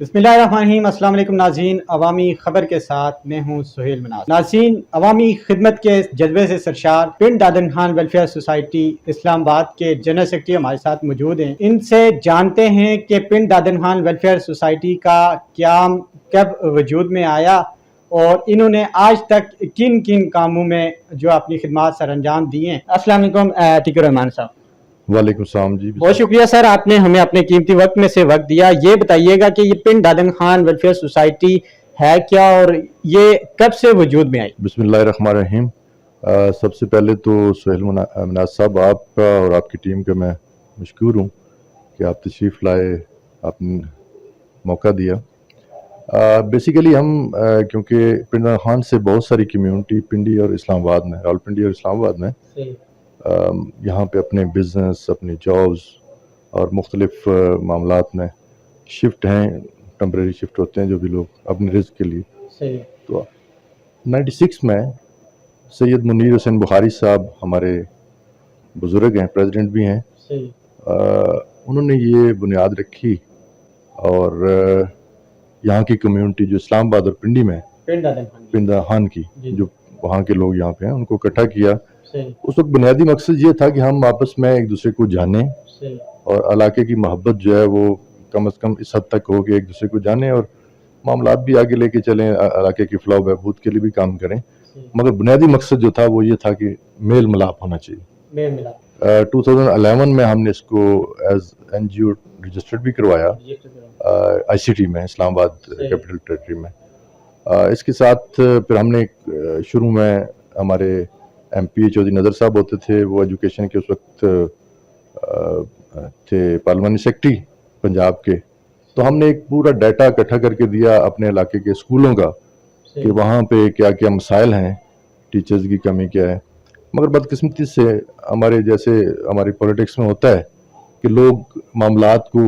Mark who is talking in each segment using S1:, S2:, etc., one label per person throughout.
S1: बिस्मिल्लाहिर्रहमानिर्रहीम। अस्सलाम वालेकुम नाज़रीन, अवामी खबर के साथ मैं हूं सुहेल मनाज। नाज़रीन, अवामी खिदमत के जज्बे से सरशार पिंड दादन खान वेलफेयर सोसाइटी इस्लामाबाद के जनरल सेक्रेटरी हमारे साथ मौजूद हैं। इनसे जानते हैं कि पिंड दादन खान वेलफेयर सोसाइटी का क्याम कब वजूद में आया और इन्होंने आज तक किन किन कामों में जो अपनी खिदमत सर अंजाम दी हैं। अस्सलाम वालेकुम अतीकुर रहमान साहब।
S2: वालेकुम सलाम जी।
S1: बहुत शुक्रिया सर, आपने हमें अपने कीमती वक्त में से वक्त दिया। ये बताइएगा कि ये पिंड दादन खान वेलफेयर सोसाइटी है क्या और ये कब से वजूद में आई?
S2: बिस्मिल्लाहिर्रहमानिर्रहीम। सबसे पहले तो सुहेल मनाज साहब, आपका और आपकी टीम का मैं मशकूर हूँ कि आप तशरीफ़ लाए, आपने मौका दिया। बेसिकली हम क्योंकि पिंड दादन खान से बहुत सारी कम्यूनिटी पिंडी और इस्लामाबाद में, रावलपिंडी और इस्लामाबाद में यहाँ पे अपने बिज़नेस, अपनी जॉब्स और मुख्तलिफ मामलात में शिफ्ट हैं, टेम्परेरी शिफ्ट होते हैं जो भी लोग अपने रिज़्क़ के लिए। तो 96 में सैयद मुनीर हुसैन बुखारी साहब हमारे बुज़ुर्ग हैं, प्रेसिडेंट भी हैं। उन्होंने ये बुनियाद रखी और यहाँ की कम्यूनिटी जो इस्लामाबाद और पिंडी में, पिंड दादन खान की जो वहाँ के लोग यहाँ पे हैं, उनको इकट्ठा किया। उस वक्त बुनियादी मकसद ये था कि हम आपस में एक दूसरे को जानें और इलाके की मोहब्बत जो है वो कम से कम इस हद तक हो कि एक दूसरे को जानें और मामलात भी आगे लेके चलें, इलाके की फलाह बहबूद के लिए भी काम करें। मगर बुनियादी मकसद जो था वो ये था कि मेल मिलाप होना चाहिए। 2011 में हमने इसको एज NGO रजिस्टर्ड भी करवाया ICT में, इस्लामाबाद कैपिटल टेरिटरी में। इसके साथ फिर हमने शुरू में हमारे MP चौधरी नज़र साहब होते थे, वो एजुकेशन के उस वक्त थे पार्लिमानी सेक्रेटरी पंजाब के। तो हमने एक पूरा डाटा इकट्ठा करके दिया अपने इलाके के स्कूलों का कि वहाँ पे क्या क्या मसाइल हैं, टीचर्स की कमी क्या है। मगर बदकिस्मती से हमारे जैसे हमारी पॉलिटिक्स में होता है कि लोग मामलात को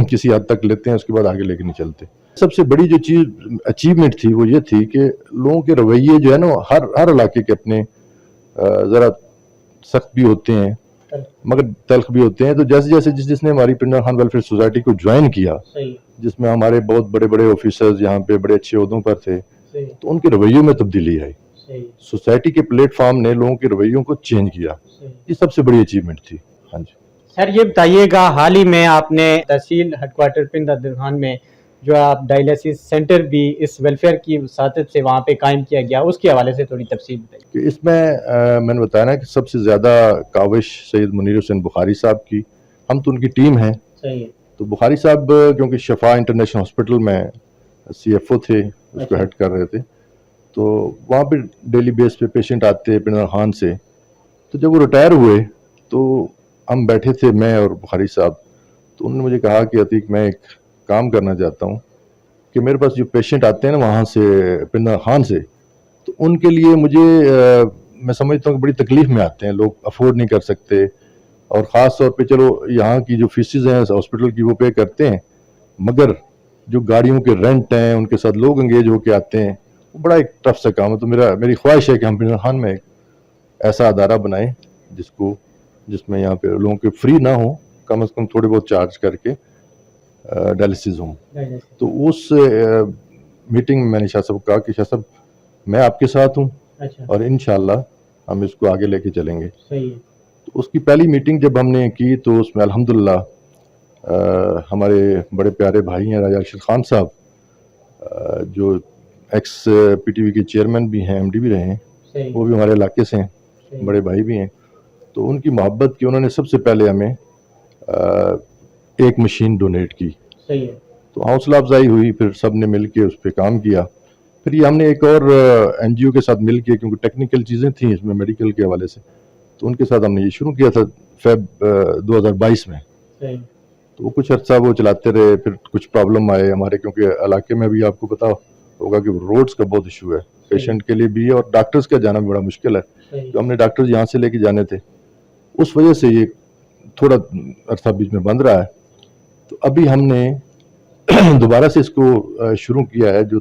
S2: किसी हद तक लेते हैं, उसके बाद आगे लेके नहीं चलते। सबसे बड़ी जो चीज़ अचीवमेंट थी वो ये थी कि लोगों के रवैये जो है ना, हर इलाके के अपने ज़रा सख्त भी होते हैं मगर तल्ख भी होते हैं। तो जैसे जैसे जिसने हमारी पिंड दादन खान वेलफेयर सोसाइटी को ज्वाइन किया, जिसमें हमारे बहुत बड़े बड़े ऑफिसर्स यहाँ पे बड़े अच्छे ओहदों पर थे, तो उनके रवैयों में तब्दीली आई। सोसाइटी के प्लेटफॉर्म ने लोगों के रवैयों को चेंज किया। ये सबसे बड़ी अचीवमेंट थी। हाँ जी
S1: सर, ये बताइएगा, हाल ही में आपने तहसील हेडक्वार्टर पिंड दादन खान में जो आप डायलिसिस सेंटर भी इस वेलफेयर की वसातत से वहाँ पे कायम किया गया, उसके हवाले से थोड़ी तफसील बताइए।
S2: इसमें मैंने बताया ना कि सबसे ज़्यादा काविश सैयद मुनीर हुसैन बुखारी साहब की, हम तो उनकी टीम हैं। तो बुखारी साहब क्योंकि शफा इंटरनेशनल हॉस्पिटल में CFO थे, उसको हेड कर रहे थे, तो वहाँ पे डेली बेस पे पेशेंट आते पिंड दादन खान से। तो जब वो रिटायर हुए तो हम बैठे थे, मैं और बुखारी साहब, तो उन्होंने मुझे कहा कि अतीक, मैं एक काम करना चाहता हूँ कि मेरे पास जो पेशेंट आते हैं ना वहाँ से पिंड दादन खान से, तो उनके लिए मैं समझता हूँ कि बड़ी तकलीफ़ में आते हैं, लोग अफोर्ड नहीं कर सकते। और ख़ास तौर पे चलो यहाँ की जो फीसिस हैं हॉस्पिटल की वो पे करते हैं, मगर जो गाड़ियों के रेंट हैं, उनके साथ लोग इंगेज होके आते हैं, वो बड़ा एक टफ सा काम है। तो मेरी ख्वाहिश है कि हम पिंड दादन खान में एक ऐसा अदारा बनाएं जिसमें यहाँ पे लोगों के फ्री ना हो, कम से कम थोड़े बहुत चार्ज करके डायलिसिस हों। तो उस मीटिंग में मैंने शाह साहब को कहा कि शाह साहब, मैं आपके साथ हूँ और इंशाल्लाह हम इसको आगे लेके चलेंगे। तो उसकी पहली मीटिंग जब हमने की तो उसमें अल्हम्दुलिल्लाह हमारे बड़े प्यारे भाई हैं राजा अरशद खान साहब, जो एक्स PTV के चेयरमैन भी हैं, MD भी रहे हैं, वो भी हमारे इलाके से हैं, बड़े भाई भी हैं। तो उनकी मोहब्बत की उन्होंने सबसे पहले हमें एक मशीन डोनेट की। तो हौसला अफजाई हुई, फिर सब ने मिल के उस पर काम किया। फिर ये हमने एक और NGO के साथ मिल के, क्योंकि टेक्निकल चीज़ें थी इसमें मेडिकल के हवाले से, तो उनके साथ हमने ये शुरू किया था Feb 2022 में। तो वो कुछ अर्सा वो चलाते रहे, फिर कुछ प्रॉब्लम आए हमारे, क्योंकि इलाके में भी आपको पता होगा कि रोड्स का बहुत इशू है पेशेंट के लिए भी, और डॉक्टर्स का जाना भी बड़ा मुश्किल है। तो हमने डॉक्टर्स यहाँ से लेके जाने थे, उस वजह से ये थोड़ा अरसा बीच में बंद रहा है। तो अभी हमने दोबारा से इसको शुरू किया है जो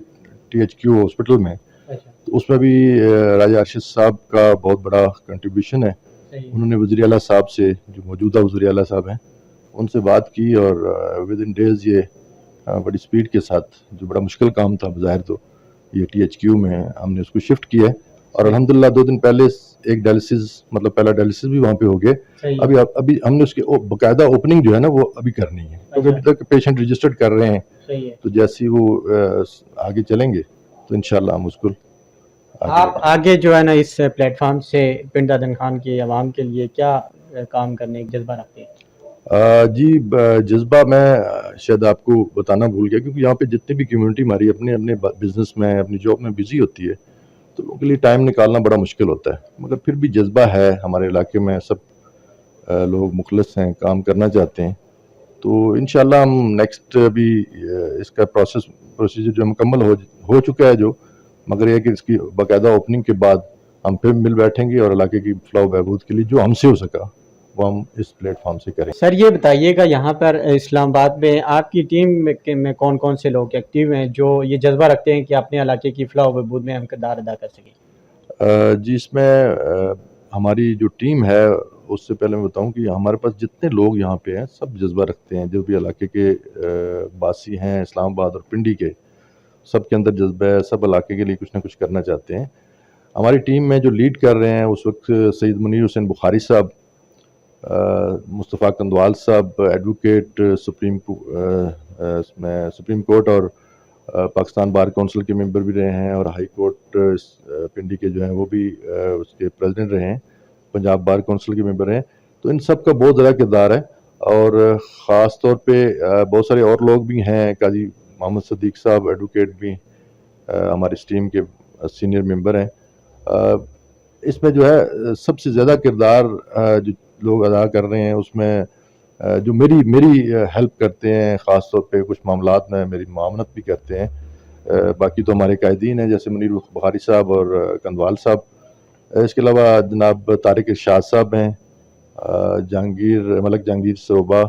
S2: THQ हॉस्पिटल में। तो उसमें भी राजा अरशद साहब का बहुत बड़ा कंट्रीब्यूशन है। उन्होंने वज़ीर आला साहब से, जो मौजूदा वज़ीर आला साहब हैं, उनसे बात की और विद इन डेज ये बड़ी स्पीड के साथ, जो बड़ा मुश्किल काम था बज़ाहिर तो ये THQ में हमने उसको शिफ्ट किया है, और अल्हम्दुलिल्लाह 2 दिन पहले एक डायलिसिस, मतलब पहला डायलिसिस भी वहाँ पे हो गया। अभी हमने उसकी बाकायदा ओपनिंग जो है ना वो अभी करनी है, क्योंकि अभी तक पेशेंट रजिस्टर्ड कर रहे हैं। तो जैसे ही वो आगे चलेंगे तो इंशाल्लाह हम उसको
S1: आप आगे जो है ना इस प्लेटफॉर्म से पिंड दादन खान की आवाम के लिए क्या काम करने का जज्बा रखते हैं?
S2: जी, जज्बा मैं शायद आपको बताना भूल गया, क्योंकि यहाँ पे जितनी भी कम्युनिटी हमारी अपने अपने बिजनेस में, अपनी जॉब में बिजी होती है, तो लोगों के लिए टाइम निकालना बड़ा मुश्किल होता है। मगर फिर भी जज्बा है हमारे इलाके में, सब लोग मुखलस हैं, काम करना चाहते हैं। तो इंशाल्लाह हम नेक्स्ट भी इसका प्रोसीजर जो मुकम्मल हो चुका है जो, मगर यह कि इसकी बाकायदा ओपनिंग के बाद हम फिर मिल बैठेंगे और इलाके की फलाह बहबूद के लिए जो हमसे हो सका वो हम इस प्लेटफॉर्म से करें।
S1: सर ये बताइएगा, यहाँ पर इस्लामाबाद में आपकी टीम में कौन कौन से लोग एक्टिव हैं जो ये जज्बा रखते हैं कि अपने इलाके की फलाह बहबूद में हम किरदार अदा कर सकें?
S2: जी, इसमें हमारी जो टीम है, उससे पहले मैं बताऊं कि हमारे पास जितने लोग यहाँ पे हैं सब जज्बा रखते हैं, जो भी इलाके के बासी हैं, इस्लामाबाद और पिंडी के, सब के अंदर जज्बा है, सब इलाके के लिए कुछ ना कुछ करना चाहते हैं। हमारी टीम में जो लीड कर रहे हैं उस वक्त सैयद मुनीर हुसैन बुखारी साहब, मुस्तफ़ा कंदवाल साहब, एडवोकेट सुप्रीम कोर्ट और पाकिस्तान बार काउंसिल के मेंबर भी रहे हैं, और हाई कोर्ट पिंडी के जो हैं वो भी उसके प्रेसिडेंट रहे हैं, पंजाब बार काउंसिल के मेंबर हैं। तो इन सब का बहुत ज़्यादा किरदार है, और ख़ास तौर पे बहुत सारे और लोग भी हैं, काजी मोहम्मद सदीक साहब एडवोकेट भी हमारी इस टीम के सीनियर मेंबर हैं। इसमें जो है सबसे ज़्यादा किरदार जो लोग अदा कर रहे हैं, उसमें जो मेरी हेल्प करते हैं, ख़ास तौर पे कुछ मामलात में मेरी मामनत भी करते हैं। बाकी तो हमारे कायदीन हैं, जैसे मुनीर बुखारी साहब और कंदवाल साहब। इसके अलावा जनाब तारिक इरशाद साहब हैं, मलक जहांगीर सरोबा,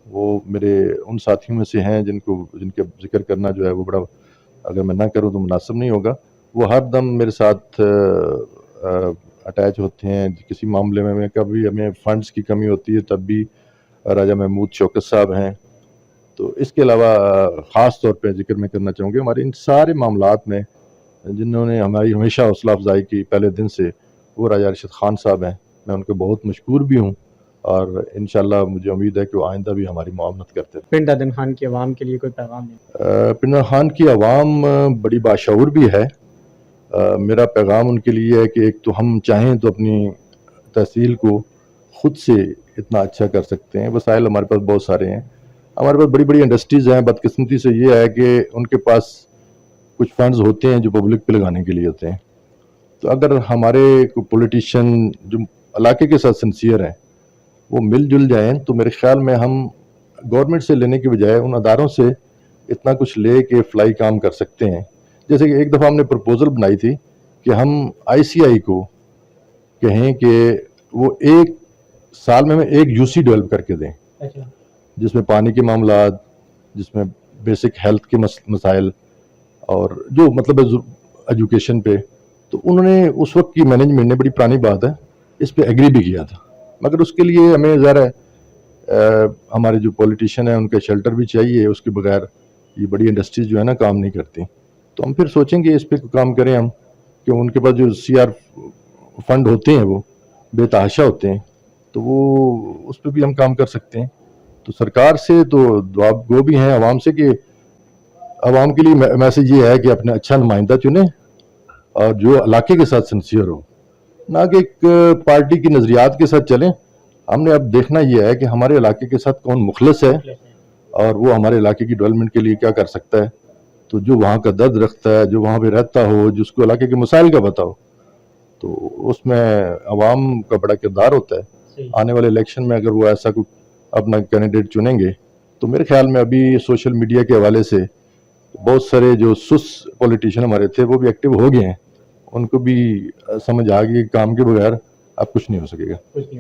S2: वो मेरे उन साथियों में से हैं जिनके जिक्र करना जो है वो बड़ा, अगर मैं ना करूं तो मुनासिब नहीं होगा। वो हर दम मेरे साथ अटैच होते हैं किसी मामले में। कभी हमें फंड्स की कमी होती है तब भी राजा महमूद शौकत साहब हैं। तो इसके अलावा ख़ास तौर पे जिक्र मैं करना चाहूँगी हमारे इन सारे मामलात में जिन्होंने हमारी हमेशा हौसला अफजाई की पहले दिन से, वो राजा अरशद ख़ान साहब हैं। मैं उनके बहुत मशकूर भी हूँ, और इंशाल्लाह मुझे उम्मीद है कि वो आइंदा भी हमारी मुआवनत करते हैं।
S1: पिंड दादन खान की आवाम के लिए कोई पैगाम दें?
S2: पिंड दादन खान की आवाम बड़ी बाशऊर भी है। मेरा पैगाम उनके लिए है कि एक तो हम चाहें तो अपनी तहसील को ख़ुद से इतना अच्छा कर सकते हैं, वसाइल हमारे पास बहुत सारे हैं, हमारे पास बड़ी बड़ी इंडस्ट्रीज़ हैं। बदकिस्मती से ये है कि उनके पास कुछ फंड्स होते हैं जो पब्लिक पे लगाने के लिए होते हैं। तो अगर हमारे पॉलिटिशियन जो इलाके के साथ सिंसियर हैं वो मिलजुल जाएं, तो मेरे ख्याल में हम गवर्नमेंट से लेने के बजाय उन अदारों से इतना कुछ ले के फ्लाई काम कर सकते हैं। जैसे कि एक दफ़ा हमने प्रपोज़ल बनाई थी कि हम ICI को कहें कि वो एक साल में हमें एक UC डेवलप करके दें, जिसमें पानी के मामलात, जिसमें बेसिक हेल्थ के मसाइल, और जो मतलब एजुकेशन पे। तो उन्होंने उस वक्त की मैनेजमेंट ने, बड़ी पुरानी बात है, इस पे एग्री भी किया था, मगर उसके लिए हमें ज़रा हमारे जो पॉलिटिशियन हैं उनका शेल्टर भी चाहिए, उसके बगैर ये बड़ी इंडस्ट्रीज जो है ना काम नहीं करती। तो हम फिर सोचेंगे इस पे काम करें हम, कि उनके पास जो CR फंड होते हैं वो बेतहाशा होते हैं, तो वो उस पर भी हम काम कर सकते हैं। तो सरकार से तो दुआ गो भी हैं आवाम से, कि आवाम के लिए मैसेज ये है कि अपने अच्छा नुमाइंदा चुने और जो इलाके के साथ सिंसियर हो, ना कि एक पार्टी की नज़रियात के साथ चलें। हमने अब देखना यह है कि हमारे इलाके के साथ कौन मुखलस है और वो हमारे इलाके की डेवलपमेंट के लिए क्या कर सकता है। तो जो वहाँ का दर्द रखता है, जो वहाँ पे रहता हो, जिसको इलाके के मसाइल का पता हो, तो उसमें अवाम का बड़ा किरदार होता है। आने वाले इलेक्शन में अगर वो ऐसा कोई अपना कैंडिडेट चुनेंगे, तो मेरे ख्याल में अभी सोशल मीडिया के हवाले से बहुत सारे जो सुस पॉलिटिशियन हमारे थे वो भी एक्टिव हो गए हैं, उनको भी समझ आ गई काम के बगैर अब कुछ नहीं हो सकेगा।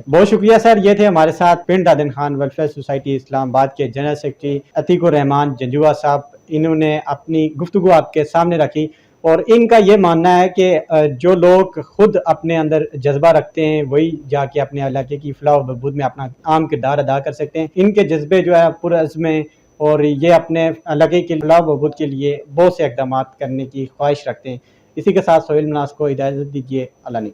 S1: बहुत शुक्रिया सर। ये थे हमारे साथ पिंड दादन खान वेलफेयर सोसाइटी इस्लामाबाद के जनरल सेक्रेटरी अतीकुर रहमान जंजुआ साहब। इन्होंने अपनी गुफ्तगू आपके सामने रखी, और इनका ये मानना है कि जो लोग खुद अपने अंदर जज्बा रखते हैं वही जाके अपने इलाके की फलाह व बहबूद में अपना आम किरदार अदा कर सकते हैं। इनके जज्बे जो है पुरअज़्म اور یہ اپنے علاقے کے فلاح و بہبود کے لیے بہت سے اقدامات کرنے کی خواہش رکھتے ہیں۔ اسی کے ساتھ سہیل مناس کو اجازت دیجیے۔ اللہ نگہبان۔